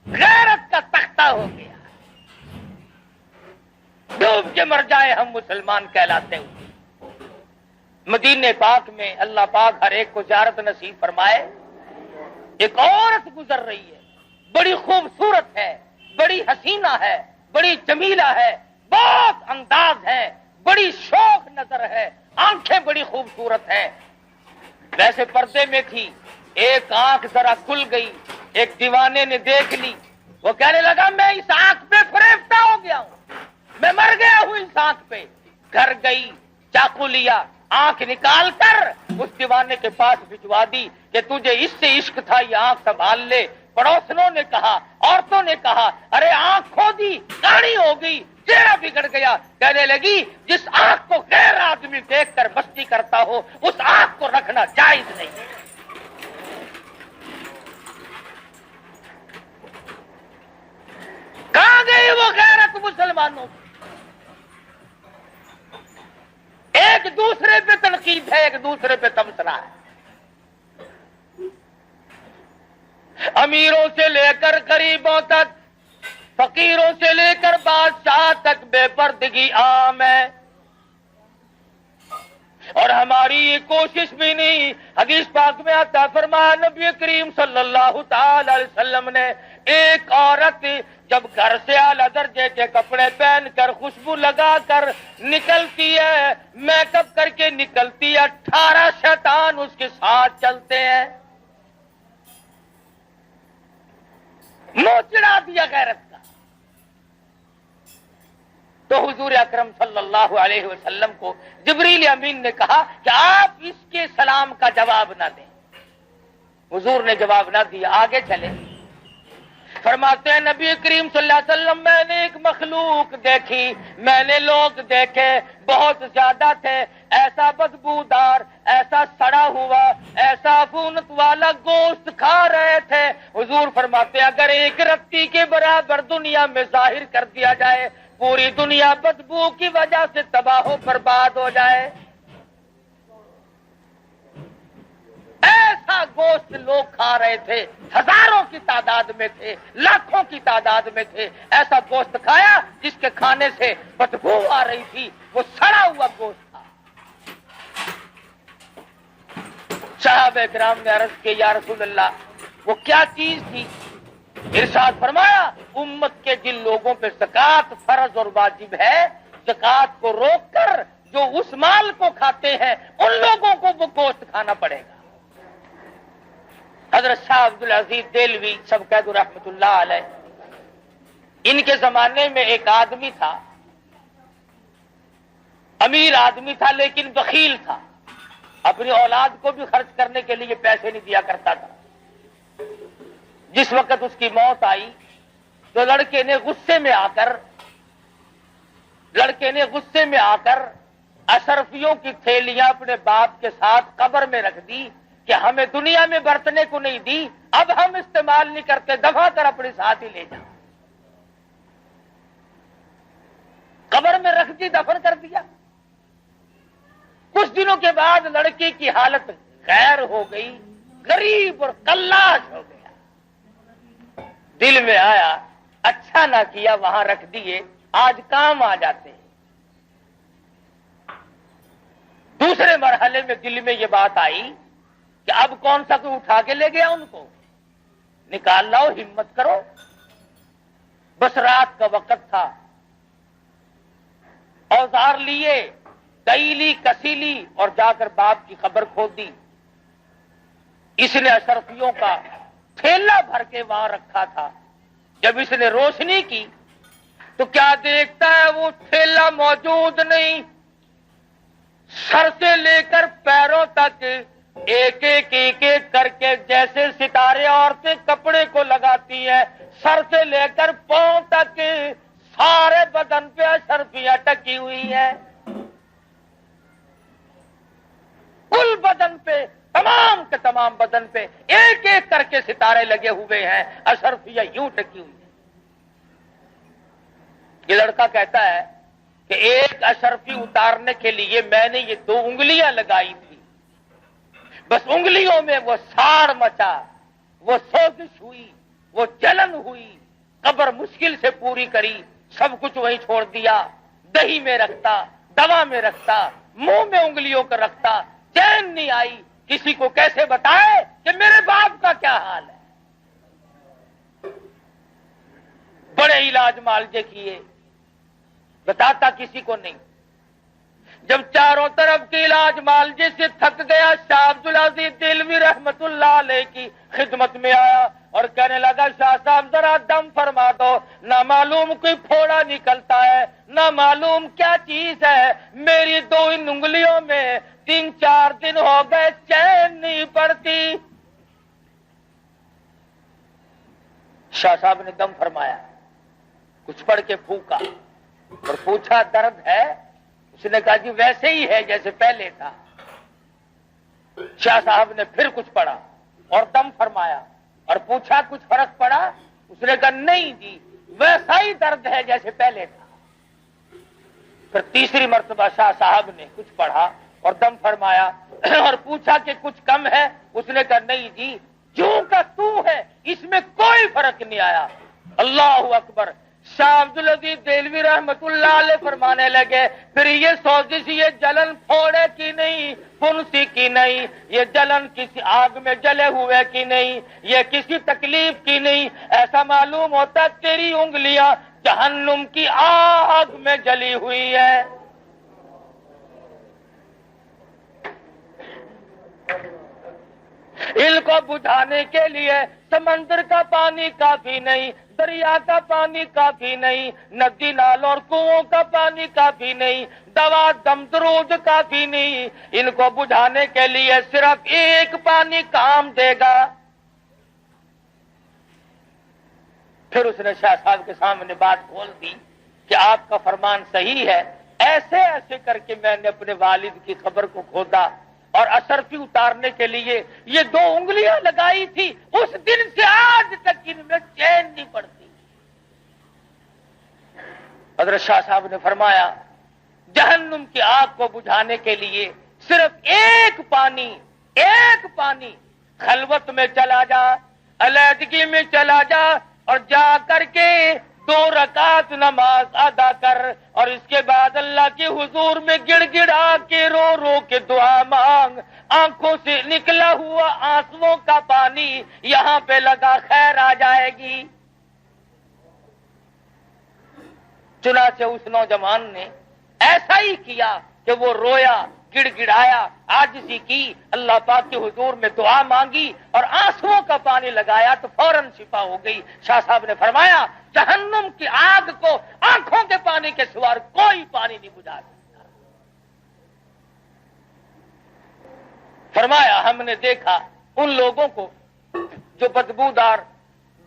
Speaker 2: غیرت کا تختہ ہو گیا ڈوب کے مر جائے ہم مسلمان کہلاتے ہوئے مدینے پاک میں اللہ پاک ہر ایک کو زیارت نصیب فرمائے ایک عورت گزر رہی ہے بڑی خوبصورت ہے بڑی حسینہ ہے بڑی جمیلہ ہے بہت انداز ہے بڑی شوق نظر ہے آنکھیں بڑی خوبصورت ہیں ویسے پردے میں تھی ایک آنکھ ذرا کھل گئی ایک دیوانے نے دیکھ لی وہ کہنے لگا میں اس آنکھ پہ فریفتہ ہو گیا ہوں میں مر گیا ہوں اس آنکھ پہ گھر گئی چاقو لیا آنکھ نکال کر اس دیوانے کے پاس بھجوا دی کہ تجھے اس سے عشق تھا یہ آنکھ سنبھال لے پڑوسنوں نے کہا عورتوں نے کہا ارے آنکھ کھو دی کاڑی ہو گئی چہرہ بگڑ گیا کہنے لگی جس آنکھ کو غیر آدمی دیکھ کر مستی کرتا ہو اس آنکھ کو رکھنا جائز نہیں کہاں گئی وہ غیرت مسلمانوں کی ایک دوسرے پہ تنقید ہے ایک دوسرے پہ تمسنا ہے امیروں سے لے کر غریبوں تک فقیروں سے لے کر بادشاہ تک بے پردگی عام ہے اور ہماری یہ کوشش بھی نہیں حدیث پاک میں آتا فرمایا نبی کریم صلی اللہ تعالی علیہ وسلم نے ایک عورت جب گھر سے اعلی درجے کے کپڑے پہن کر خوشبو لگا کر نکلتی ہے میک اپ کر کے نکلتی ہے 18 شیطان اس کے ساتھ چلتے ہیں منہ چڑھا دیا غیرت کا تو حضور اکرم صلی اللہ علیہ وسلم کو جبریل امین نے کہا کہ آپ اس کے سلام کا جواب نہ دیں حضور نے جواب نہ دیا آگے چلے فرماتے ہیں نبی کریم صلی اللہ علیہ وسلم میں نے ایک مخلوق دیکھی میں نے لوگ دیکھے بہت زیادہ تھے ایسا بدبودار ایسا سڑا ہوا ایسا عفونت والا گوشت کھا رہے تھے حضور فرماتے ہیں اگر ایک رتی کے برابر دنیا میں ظاہر کر دیا جائے پوری دنیا بدبو کی وجہ سے تباہ و برباد ہو جائے ایسا گوشت لوگ کھا رہے تھے ہزاروں کی تعداد میں تھے لاکھوں کی تعداد میں تھے ایسا گوشت کھایا جس کے کھانے سے بدبو آ رہی تھی وہ سڑا ہوا گوشت تھا صحابہ کرام نے عرض کی یا رسول اللہ وہ کیا چیز تھی ارشاد فرمایا امت کے جن لوگوں پہ زکات فرض اور واجب ہے زکات کو روک کر جو اس مال کو کھاتے ہیں ان لوگوں کو وہ گوشت کھانا پڑے گا حضرت شاہ عبدالعزیز دہلوی سب قید رحمت اللہ علیہ ان کے زمانے میں ایک آدمی تھا امیر آدمی تھا لیکن بخیل تھا اپنی اولاد کو بھی خرچ کرنے کے لیے پیسے نہیں دیا کرتا تھا جس وقت اس کی موت آئی تو لڑکے نے غصے میں آ کر اشرفیوں کی تھیلیاں اپنے باپ کے ساتھ قبر میں رکھ دی کہ ہمیں دنیا میں برتنے کو نہیں دی اب ہم استعمال نہیں کرتے دفع کر اپنے ساتھ ہی لے جا قبر میں رکھ دی دفن کر دیا کچھ دنوں کے بعد لڑکے کی حالت غیر ہو گئی غریب اور کلاش ہو گیا دل میں آیا اچھا نہ کیا وہاں رکھ دیے، آج کام آ جاتے ہیں۔ دوسرے مرحلے میں دل میں یہ بات آئی کہ اب کون سا کوئی اٹھا کے لے گیا ان کو، نکال لاؤ، ہمت کرو۔ بس رات کا وقت تھا، اوزار لیے، دئی لی، کسی لی اور جا کر باپ کی خبر کھول دی۔ اس نے اشرفیوں کا تھیلا بھر کے وہاں رکھا تھا۔ جب اس نے روشنی کی تو کیا دیکھتا ہے، وہ تھیلا موجود نہیں۔ سر سے لے کر پیروں تک ایک ایک کر کے جیسے ستارے عورتیں کپڑے کو لگاتی ہیں، سر سے لے کر پاؤں تک سارے بدن پہ اشرفیاں ٹکی ہوئی ہیں، کل بدن پہ، تمام کے تمام بدن پہ ایک ایک کر کے ستارے لگے ہوئے ہیں، اشرفیاں یوں ٹکی ہوئی ہیں۔ یہ لڑکا کہتا ہے کہ ایک اشرفی اتارنے کے لیے میں نے یہ 2 انگلیاں لگائی تھی، بس انگلیوں میں وہ ساڑ مچا، وہ سوزش ہوئی، وہ جلن ہوئی، قبر مشکل سے پوری کری، سب کچھ وہیں چھوڑ دیا، دہی میں رکھتا، دوا میں رکھتا، منہ میں انگلیوں کو رکھتا، چین نہیں آئی، کسی کو کیسے بتائے کہ میرے باپ کا کیا حال ہے۔ بڑے علاج معالجے کیے، بتاتا کسی کو نہیں۔ جب چاروں طرف کے علاج معالجے سے تھک گیا، شاہ عبد العزیز دہلوی رحمت اللہ علیہ کی خدمت میں آیا اور کہنے لگا، شاہ صاحب ذرا دم فرما دو، نہ معلوم کوئی پھوڑا نکلتا ہے، نہ معلوم کیا چیز ہے، میری 2 انگلیوں میں 3-4 دن ہو گئے چین نہیں پڑتی۔ شاہ صاحب نے دم فرمایا، کچھ پڑھ کے پھونکا اور پوچھا درد ہے؟ اس نے کہا جی ویسے ہی ہے جیسے پہلے تھا۔ شاہ صاحب نے پھر کچھ پڑھا اور دم فرمایا اور پوچھا کچھ فرق پڑا؟ اس نے کہا نہیں جی ویسا ہی درد ہے جیسے پہلے تھا۔ پھر تیسری مرتبہ شاہ صاحب نے کچھ پڑھا اور دم فرمایا اور پوچھا کہ کچھ کم ہے؟ اس نے کہا نہیں جی جو کا تو ہے اس میں کوئی فرق نہیں آیا۔ اللہ اکبر۔ شاہ عبد العزیز دہلوی رحمت اللہ علیہ فرمانے لگے، پھر یہ سوزش، یہ جلن پھوڑے کی نہیں، پھنسی کی نہیں، یہ جلن کسی آگ میں جلے ہوئے کی نہیں، یہ کسی تکلیف کی نہیں، ایسا معلوم ہوتا تیری انگلیاں جہنم کی آگ میں جلی ہوئی ہے۔ ان کو بجھانے کے لیے سمندر کا پانی کافی نہیں، دریا کا پانی کافی نہیں، ندی نالوں اور کنووں کا پانی کافی نہیں، دوا دم درود کافی نہیں، ان کو بجھانے کے لیے صرف ایک پانی کام دے گا۔ پھر اس نے شاہ صاحب کے سامنے بات کھول دی کہ آپ کا فرمان صحیح ہے، ایسے ایسے کر کے میں نے اپنے والد کی خبر کو کھودا اور اشرفی اتارنے کے لیے یہ 2 انگلیاں لگائی تھی، اس دن سے آج تک ان میں چین نہیں پڑتی۔ حضرت شاہ صاحب نے فرمایا جہنم کی آگ کو بجھانے کے لیے صرف ایک پانی خلوت میں چلا جا، علیحدگی میں چلا جا اور جا کر کے 2 رکعت نماز ادا کر اور اس کے بعد اللہ کے حضور میں گڑ گڑا کے رو رو کے دعا مانگ، آنکھوں سے نکلا ہوا آنسوؤں کا پانی یہاں پہ لگا، خیر آ جائے گی۔ چنانچہ اس نوجوان نے ایسا ہی کیا کہ وہ رویا، گڑ گڑایا، عاجزی کی، اللہ پاک کے حضور میں دعا مانگی اور آنسوؤں کا پانی لگایا تو فوراً شفا ہو گئی۔ شاہ صاحب نے فرمایا جہنم کی آگ کو آنکھوں کے پانی کے سوا کوئی پانی نہیں بجھا سکتا۔ فرمایا ہم نے دیکھا ان لوگوں کو جو بدبودار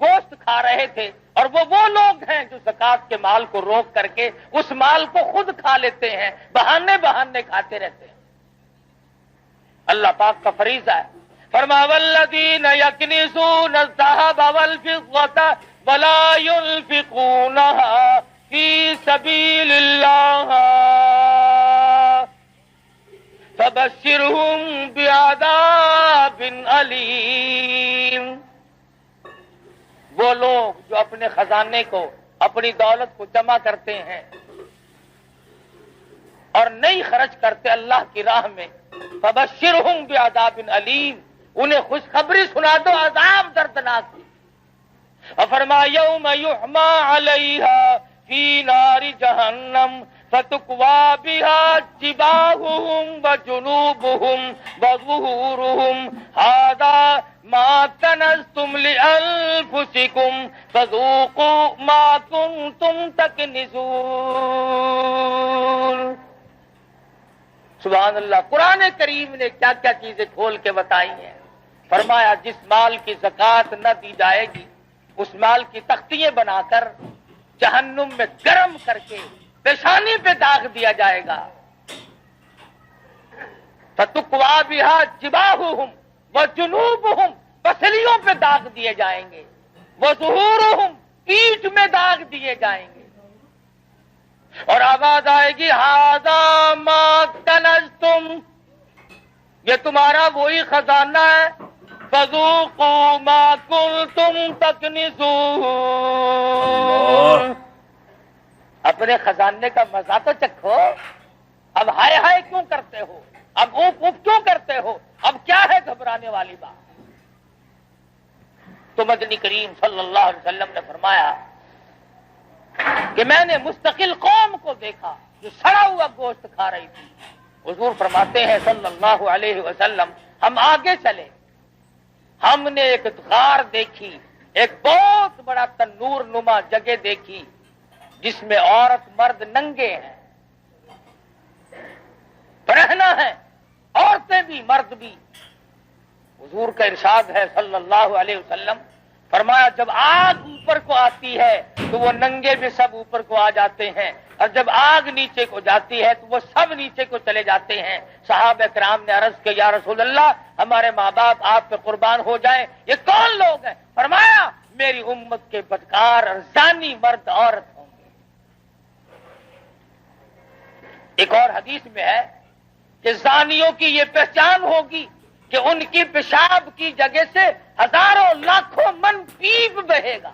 Speaker 2: گوشت کھا رہے تھے اور وہ لوگ ہیں جو زکات کے مال کو روک کر کے اس مال کو خود کھا لیتے ہیں، بہانے کھاتے رہتے ہیں۔ اللہ پاک کا فریضہ ہے، فرمایا والذین یکنزون الذهب والفضة ولا ينفقونها فی سبیل اللہ فبشرهم بعذاب علیم۔ وہ لوگ جو اپنے خزانے کو، اپنی دولت کو جمع کرتے ہیں اور نہیں خرچ کرتے اللہ کی راہ میں، فبشرہم بعذاب علیم، انہیں خوشخبری سنا دو عذاب دردناک کی۔ اور فرمایا یوم یحما علیہا فی نار جہنم فتکوی بہا جباہہم وجنوبہم وظہورہم ھذا ما کنزتم لانفسکم فذوقوا ما کنتم تکنزون۔ سبحان اللہ، قرآن کریم نے کیا کیا چیزیں کھول کے بتائی ہیں۔ فرمایا جس مال کی زکوٰۃ نہ دی جائے گی اس مال کی تختیاں بنا کر جہنم میں گرم کر کے پیشانی پہ داغ دیا جائے گا۔ فتکوی بہا جباہہم وجنوبہم، پسلیوں پہ داغ دیے جائیں گے، وظہورہم، پیٹھ میں داغ دیے جائیں گے، اور آواز آئے گی ھذا ما کنزتم، یہ تمہارا وہی خزانہ ہے، فذوقوا ما کنتم تکنزون، اپنے خزانے کا مزہ تو چکھو، اب ہائے ہائے کیوں کرتے ہو، اب اوف اوف کیوں کرتے ہو، اب کیا ہے گھبرانے والی بات؟ تو مدنی کریم صلی اللہ علیہ وسلم نے فرمایا کہ میں نے مستقل قوم کو دیکھا جو سڑا ہوا گوشت کھا رہی تھی۔ حضور فرماتے ہیں صلی اللہ علیہ وسلم، ہم آگے چلے، ہم نے ایک غار دیکھی، ایک بہت بڑا تنور نما جگہ دیکھی جس میں عورت مرد ننگے ہیں، برہنہ ہے، عورتیں بھی مرد بھی۔ حضور کا ارشاد ہے صلی اللہ علیہ وسلم، فرمایا جب آگ اوپر کو آتی ہے تو وہ ننگے بھی سب اوپر کو آ جاتے ہیں، اور جب آگ نیچے کو جاتی ہے تو وہ سب نیچے کو چلے جاتے ہیں۔ صحابہ کرام نے عرض کیا یا رسول اللہ، ہمارے ماں باپ آپ پہ قربان ہو جائیں، یہ کون لوگ ہیں؟ فرمایا میری امت کے بدکار اور زانی مرد عورت ہوں گے۔ ایک اور حدیث میں ہے کہ زانیوں کی یہ پہچان ہوگی کہ ان کی پیشاب کی جگہ سے ہزاروں لاکھوں من پیپ بہے گا،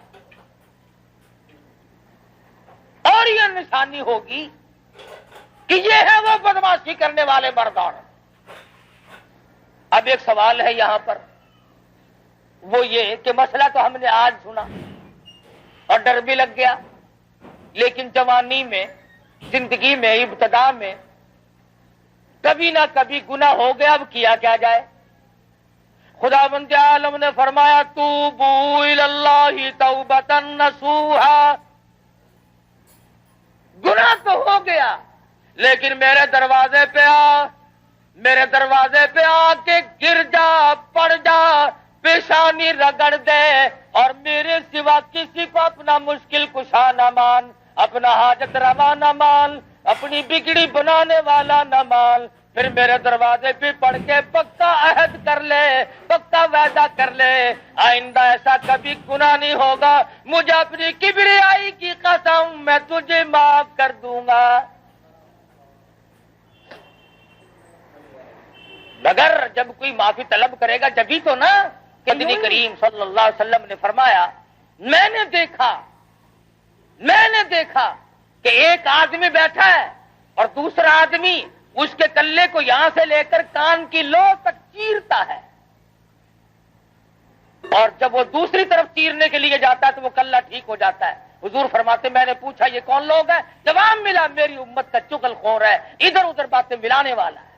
Speaker 2: اور یہ نشانی ہوگی کہ یہ ہے وہ بدماشی کرنے والے مرد عورت۔ اب ایک سوال ہے یہاں پر، وہ یہ کہ مسئلہ تو ہم نے آج سنا اور ڈر بھی لگ گیا، لیکن جوانی میں، زندگی میں، ابتدا میں کبھی نہ کبھی گناہ ہو گیا، اب کیا کیا جائے؟ خداوند عالم نے فرمایا توبوا الی اللہ توبۃ نصوحا، گناہ تو ہو گیا لیکن میرے دروازے پہ آ، میرے دروازے پہ آ کے گر جا، پڑ جا، پیشانی رگڑ دے، اور میرے سوا کسی کو اپنا مشکل کشا نہ مان، اپنا حاجت روا نہ مان، اپنی بگڑی بنانے والا نہ مان، پھر میرے دروازے پہ پڑھ کے پکا عہد کر لے، پکا وعدہ کر لے، آئندہ ایسا کبھی گناہ نہیں ہوگا، مجھے اپنی کبریائی کی قسم میں تجھے معاف کر دوں گا۔ مگر جب کوئی معافی طلب کرے گا جبھی تو نا، کہ نبی کریم صلی اللہ علیہ وسلم نے فرمایا میں نے دیکھا کہ ایک آدمی بیٹھا ہے اور دوسرا آدمی اس کے کلے کو یہاں سے لے کر کان کی لو تک چیرتا ہے، اور جب وہ دوسری طرف چیرنے کے لیے جاتا ہے تو وہ کلہ ٹھیک ہو جاتا ہے۔ حضور فرماتے میں نے پوچھا یہ کون لوگ ہیں؟ جواب ملا میری امت کا چغل خور ہے، ادھر ادھر باتیں ملانے والا ہے۔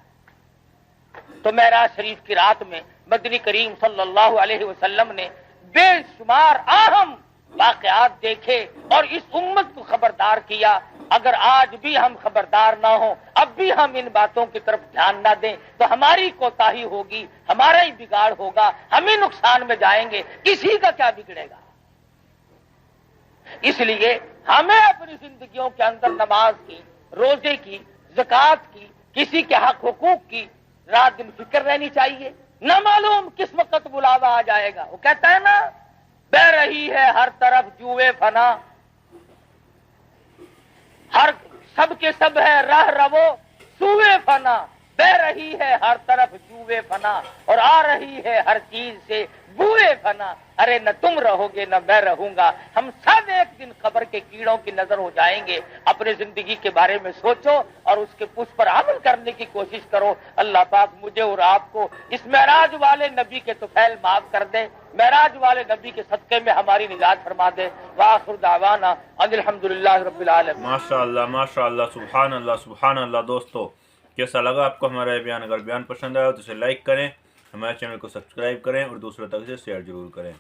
Speaker 2: تو معراج شریف کی رات میں مدنی کریم صلی اللہ علیہ وسلم نے بے شمار اہم واقعات دیکھے اور اس امت کو خبردار کیا۔ اگر آج بھی ہم خبردار نہ ہوں، اب بھی ہم ان باتوں کی طرف دھیان نہ دیں تو ہماری کوتاہی ہوگی، ہمارا ہی بگاڑ ہوگا، ہم ہی نقصان میں جائیں گے، کسی کا کیا بگڑے گا۔ اس لیے ہمیں اپنی زندگیوں کے اندر نماز کی، روزے کی، زکوٰۃ کی، کسی کے حق حقوق کی رات دن فکر رہنی چاہیے۔ نہ معلوم کس وقت بلاوا آ جائے گا۔ وہ کہتا ہے نا بہ رہی ہے ہر طرف جوئے فنا، ہر سب کے سب ہے راہ رو سوئے فنا، بہ رہی ہے ہر طرف جوے فنا اور آ رہی ہے ہر چیز سے بوئے فنا. ارے نہ تم رہو گے نہ میں رہوں گا, ہم سب ایک دن قبر کے کیڑوں کی نظر ہو جائیں گے. اپنے زندگی کے بارے میں سوچو اور اس کے اس پر عمل کرنے کی کوشش کرو. اللہ پاک مجھے اور آپ کو اس معراج والے نبی کے طفیل معاف کر دے, معراج والے نبی کے صدقے میں ہماری نجات فرما دے. وآخر دعوانا ان الحمدللہ رب العالمین.
Speaker 1: ماشاء اللہ, سبحان اللہ. دوستو کیسا لگا آپ کو ہمارا یہ بیان؟ اگر بیان پسند آیا تو اسے لائک کریں, ہمارے چینل کو سبسکرائب کریں اور دوسروں تک سے شیئر ضرور کریں.